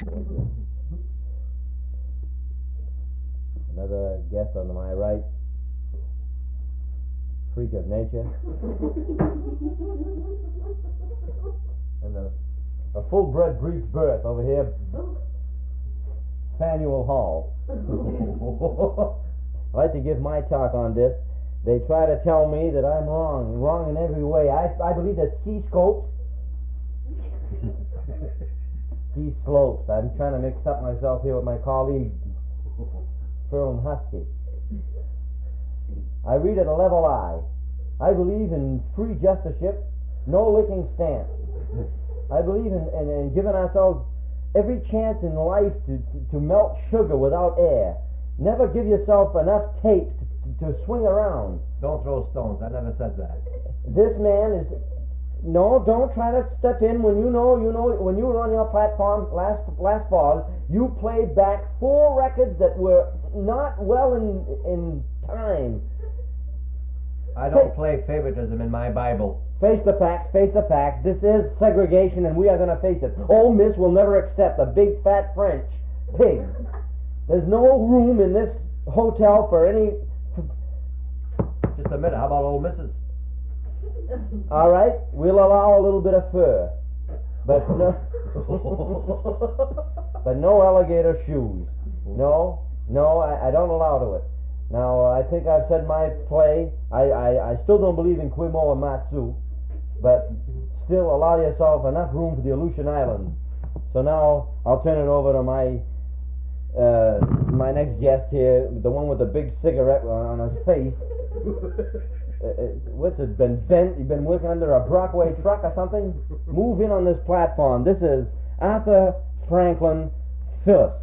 Another guest on my right, freak of nature. And a full-bred breech birth over here, Faneuil Hall. I'd like to give my talk on this. They try to tell me that I'm wrong in every way. I believe that ski scopes, ski slopes. I'm trying to mix up myself here with my colleague, Furlong Husky. I read at a level eye. I believe in free justiceship, no licking stamps. I believe in giving ourselves every chance in life to melt sugar without air. Never give yourself enough tape to swing around. Don't throw stones. I never said that. This man is... No, don't try to step in when you know, when you were on your platform last fall, you played back 4 records that were not well in time. I don't play favoritism in my Bible. Face the facts, face the facts. This is segregation, and we are going to face it. Ole Miss will never accept a big, fat French pig. There's no room in this hotel for any... Just a minute, how about Ole Missus? All right, we'll allow a little bit of fur. But no... but no alligator shoes. No, I don't allow to it. Now, I think I've said my play. I still don't believe in Quimo or Matsu, but still allow yourself enough room for the Aleutian Islands. So now I'll turn it over to my next guest here, the one with the big cigarette on his face. What's it, been bent? You've been working under a Brockway truck or something? Move in on this platform. This is Arthur Franklin Phillips.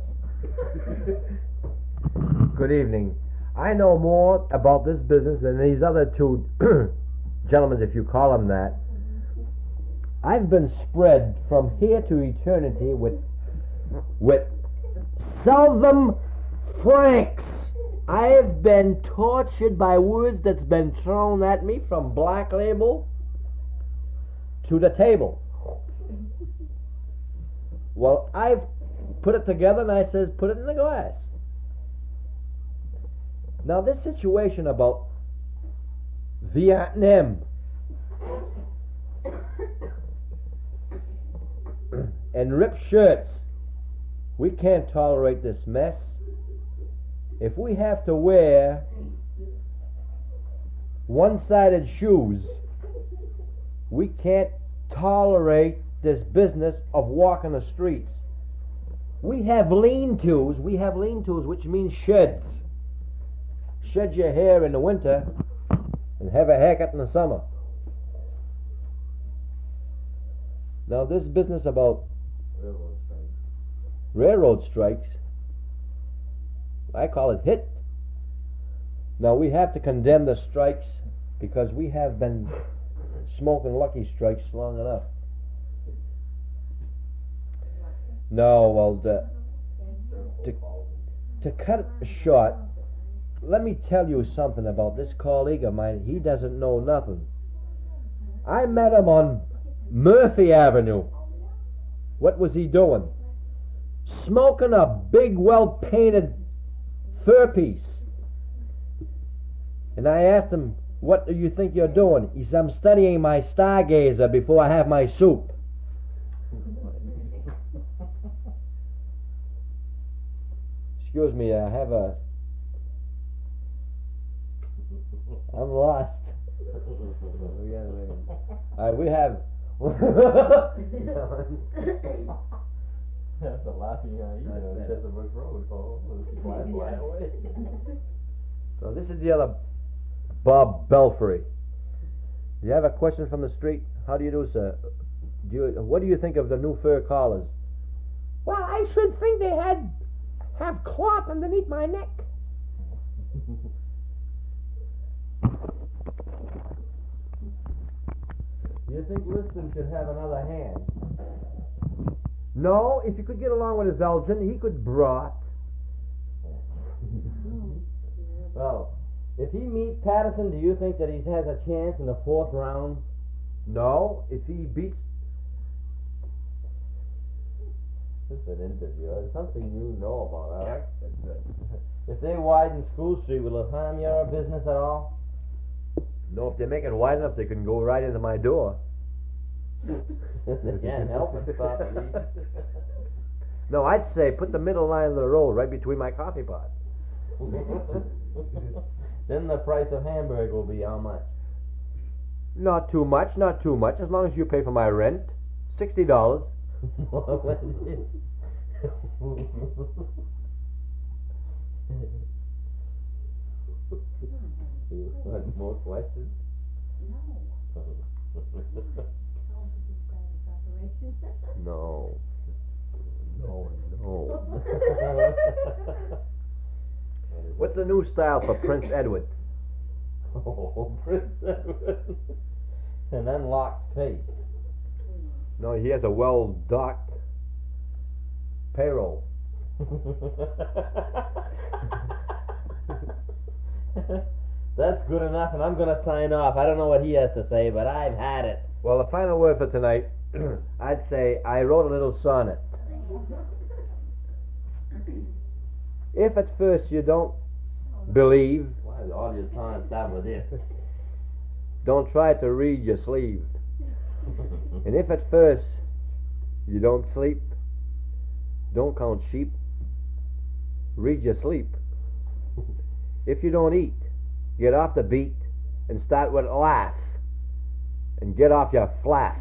Good evening. I know more about this business than these other 2 gentlemen, if you call them that. I've been spread from here to eternity with Seldom Franks. I've been tortured by words that's been thrown at me from Black Label to the table. Well, I've put it together and I says, put it in the glass. Now, this situation about Vietnam and ripped shirts, we can't tolerate this mess. If we have to wear one-sided shoes, we can't tolerate this business of walking the streets. We have lean-tos, which means sheds. Shed your hair in the winter and have a haircut in the summer. Now, this business about railroad strikes, I call it hit. Now, we have to condemn the strikes because we have been smoking Lucky Strikes long enough. No, well, to cut it short, let me tell you something about this colleague of mine. He doesn't know nothing. I met him on Murphy Avenue. What was he doing? Smoking a big, well-painted fur piece. And I asked him, what do you think you're doing? He said, I'm studying my stargazer before I have my soup. Excuse me, I'm lost. We have... That's a laughing Chesapeake Road. So this is the other Bob Belfry. You have a question from the street? How do you do, sir? What do you think of the new fur collars? Well, I should think they have cloth underneath my neck. Do you think Liston should have another hand? No, if you could get along with his Elgin, he could brought. Well, if he meets Patterson, do you think that he has a chance in the 4th round? No. If he beats This is an interview. It's something you know about, all right? That's good. If they widen School Street, will it harm your business at all? No, if they make it wide enough, they can go right into my door. They can't help it, stop it. No, I'd say put the middle line of the road right between my coffee pot. Then the price of hamburger will be how much? Not too much, not too much. As long as you pay for my rent, $60. You want more questions? No. No, no. What's the new style for Prince Edward? Oh, Prince Edward. An unlocked face. No, he has a well-docked payroll. That's good enough, and I'm going to sign off. I don't know what he has to say, but I've had it. Well, the final word for tonight, I'd say I wrote a little sonnet. If at first you don't believe, Why is all your sonnets start with it? don't try to read your sleeve. And if at first you don't sleep, don't count sheep, read your sleep. If you don't eat, get off the beat and start with laugh and get off your flaff.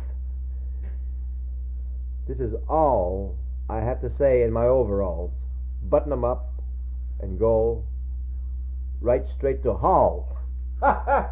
This is all I have to say in my overalls. Button them up and go right straight to Hall. Ha ha!